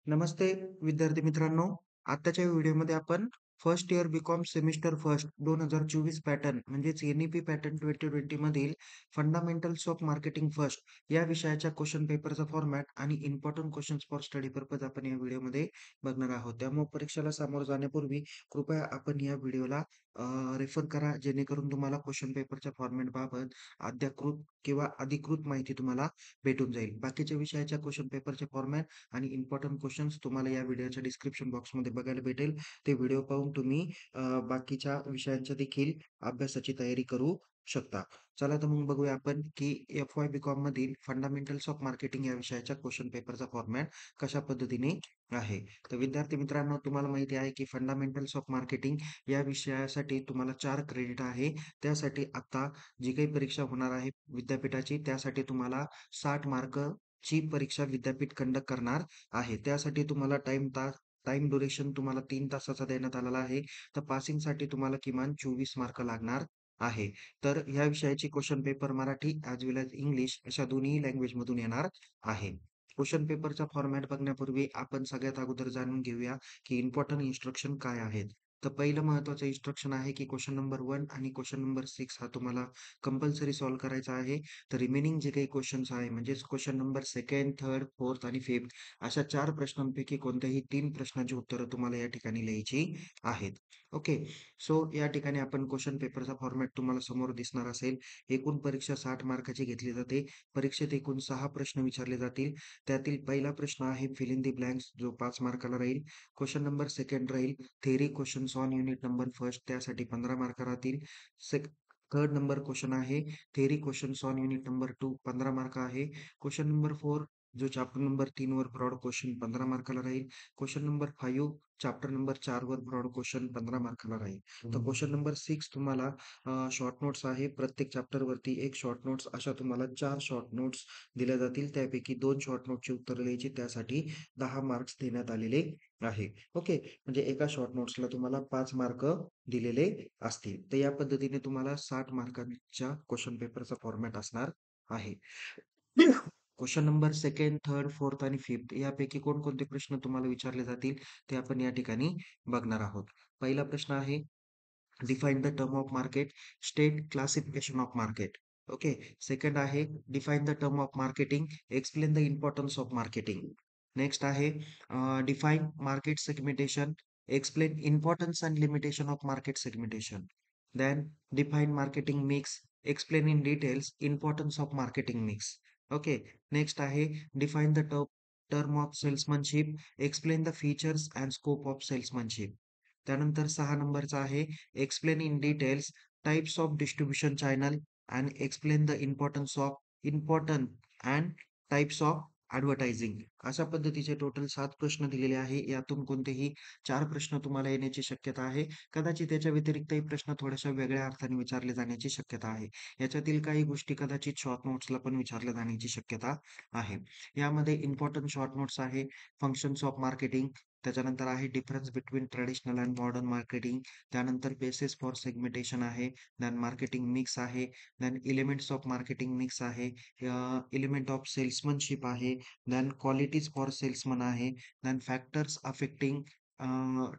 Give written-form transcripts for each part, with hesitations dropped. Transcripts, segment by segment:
नमस्ते विद्यार्थी मित्रांनो. आत्ताच्या व्हिडिओमध्ये आपण first year B.Com semester first 2024 pattern म्हणजेच एन-ई-पी पॅटर्न 2020 मधील फंडामेंटल्स ऑफ मार्केटिंग फर्स्ट या विषयाच्या क्वेशन पेपरचा फॉर्मॅट आणि important questions for study purpose आपण या व्हिडिओमध्ये बघणार आहोत. त्यामुळे परीक्षेला सामोरं जाण्यापूर्वी कृपया आपण या व्हिडिओला रेफर करा, जेणेकरून तुम्हाला क्वेशन पेपरच्या फॉर्मॅटबाबत अद्ययावत किंवा अधिकृत माहिती तुम्हाला भेटून जाईल. बाकीच्या विषयाच्या क्वेशन पेपरचे फॉर्मॅट आणि इम्पोर्टंट क्वेश्चन्स तुम्हाला या व्हिडिओच्या डिस्क्रिप्शन बॉक्समध्ये बघायला भेटेल. ते व्हिडिओ पाहून तुम्ही बाकीच्या विषयांच्या देखील अभ्यासाची तयारी करू शकता. चला तर मग बघूया आपण की एफ-वाय बी-कॉम मधील फंडामेंटल्स ऑफ मार्केटिंग या विषयाच्या क्वेशन पेपरचा फॉर्मॅट कशा पद्धतीने आहे. तर विद्यार्थी मित्रांनो, तुम्हाला माहिती आहे की फंडामेंटल्स ऑफ मार्केटिंग या विषयासाठी तुम्हाला 4 क्रेडिट आहे. त्यासाठी आता जी काही परीक्षा होणार आहे विद्यापीठाची, त्यासाठी तुम्हाला 60 मार्कची परीक्षा विद्यापीठ कंडक्ट करणार आहे. त्यासाठी तुम्हाला टाईम ड्युरेशन तुम्हाला 3 तासाचा देण्यात आलेला आहे. तर पासिंगसाठी तुम्हाला किमान 24 मार्क लागणार आहे. तर ह्या विषयाची क्वेशन पेपर मराठी ॲज वेल ॲज इंग्लिश अशा दोन्ही लँग्वेजमधून येणार आहे. क्वेशन पेपरचा फॉर्मॅट बघण्यापूर्वी आपण सगळ्यात अगोदर जाणून घेऊया की इम्पोर्टंट इन्स्ट्रक्शन काय आहेत. तर पहिलं महत्त्वाचं इन्स्ट्रक्शन आहे की क्वेशन नंबर 1 आणि क्वेशन नंबर 6 हा तुम्हाला कंपल्सरी सॉल्व्ह करायचा आहे. तर रिमेनिंग जे काही क्वेशन्स आहे म्हणजेच question number 2nd, 3rd, 4th आणि 5th अशा 4 प्रश्नांपैकी कोणत्याही 3 प्रश्नांची उत्तरं तुम्हाला या ठिकाणी लिहायची आहेत. ओके. सो या ठिकाणी आपण क्वेशन पेपरचा फॉर्मॅट तुम्हाला समोर दिसणार असेल. एकूण परीक्षा 60 मार्काची घेतली जाते. परीक्षेत एकूण 6 प्रश्न विचारले जातील. त्यातील पहिला प्रश्न आहे फिल इन द ब्लँक्स जो 5 मार्काला राहील. क्वेशन नंबर 2nd राहील theory questions on unit number first त्यासाठी 15 मार्क राहतील. थर्ड नंबर क्वेश्चन आहे theory questions on unit number 2 15 mark आहे. क्वेश्चन नंबर 4 जो चॅप्टर नंबर 3 वर ब्रॉड क्वेश्चन 15 मार्काला राहील. क्वेश्चन नंबर 5 चॅप्टर नंबर 4 वर ब्रॉड क्वेश्चन 15 मार्काला राहील. तर क्वेश्चन नंबर 6 तुम्हाला शॉर्ट नोट्स आहे. प्रत्येक चॅप्टर वरती एक शॉर्ट नोट्स अशा तुम्हाला 4 शॉर्ट नोट्स दिल्या जातील. त्यापैकी 2 शॉर्ट नोटची उत्तरं लिहायची. त्यासाठी 10 मार्क्स देण्यात आलेले आहे. ओके. म्हणजे एका शॉर्ट नोट्सला तुम्हाला 5 मार्क दिलेले असतील. तर या पद्धतीने तुम्हाला 60 मार्कांच्या क्वेशन पेपरचा फॉर्मॅट असणार आहे. Question number 2nd, 3rd, 4th आणि 5th यापैकी कोणकोणते प्रश्न तुम्हाला विचारले जातील, ते आपण या ठिकाणी बघणार आहोत. पहिला प्रश्न आहे, define the term of market, state classification of market. Okay. Second आहे, define the term of marketing, explain the importance of marketing. Next आहे, define market segmentation, explain importance and limitation of market segmentation. Then define marketing mix, explain in details importance of marketing mix. Okay. Next आहे define the term of salesmanship, explain the features and scope of salesmanship. त्यानंतर 6 नंबरचा आहे explain in details types of distribution channel and explain the importance of important and types of advertising. अशा पद्धतीचे total 7 प्रश्न दिलेले आहे. यातून कोणतेही 4 प्रश्न तुम्हाला येण्याची शक्यता आहे. कदाचित त्याच्या व्यतिरिक्तही प्रश्न थोड्याशा वेगळ्या अर्थाने विचारले जाण्याची शक्यता आहे. याच्यातील काही गोष्टी कदाचित शॉर्ट नोट्सला पण विचारल्या जाण्याची शक्यता आहे. यामध्ये इम्पोर्टंट शॉर्ट नोट्स आहे, फंक्शन्स ऑफ मार्केटिंग, त्याच्यानंतर आहे difference between traditional and modern marketing, त्यानंतर बेसिस फॉर सेगमेंटेशन आहे, देन मार्केटिंग मिक्स आहे, then elements of marketing mix आहे, एलिमेंट ऑफ सेल्समनशिप आहे, देन क्वालिटीज फॉर सेल्समन आहे, then factors affecting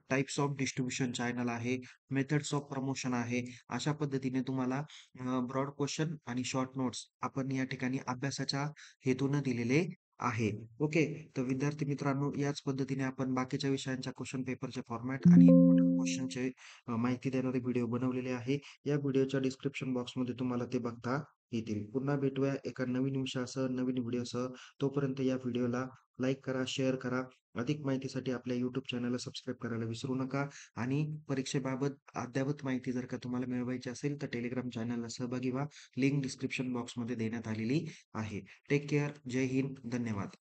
types of distribution channel आहे, methods of promotion आहे. अशा पद्धतीने तुम्हाला ब्रॉड क्वेश्चन आणि शॉर्ट नोट्स आपण या ठिकाणी अभ्यासाच्या हेतूने दिलेले आहे. ओके. तर विद्यार्थी मित्रांनो, याच पद्धतीने आपण बाकीच्या विषयांच्या क्वेशन पेपरचे फॉर्मॅट आणि इम्पोर्टंट क्वेश्चनचे माहिती देणारे व्हिडिओ बनवलेले आहे. या व्हिडिओच्या डिस्क्रिप्शन बॉक्समध्ये तुम्हाला ते बघता येतील. पुन्हा भेटूया एका नवीन विषयासह, नवीन व्हिडिओसह. तोपर्यंत या व्हिडिओला लाईक करा, शेअर करा. अधिक माहितीसाठी आपल्या YouTube चॅनलला सबस्क्राईब करायला विसरू नका आणि परीक्षेबाबत अद्ययावत माहिती जर का तुम्हाला मिळवायची असेल, तर टेलिग्राम चॅनलला सहभागी व्हा. लिंक डिस्क्रिप्शन बॉक्समध्ये देण्यात आलेली आहे. Take care. जय हिंद. धन्यवाद.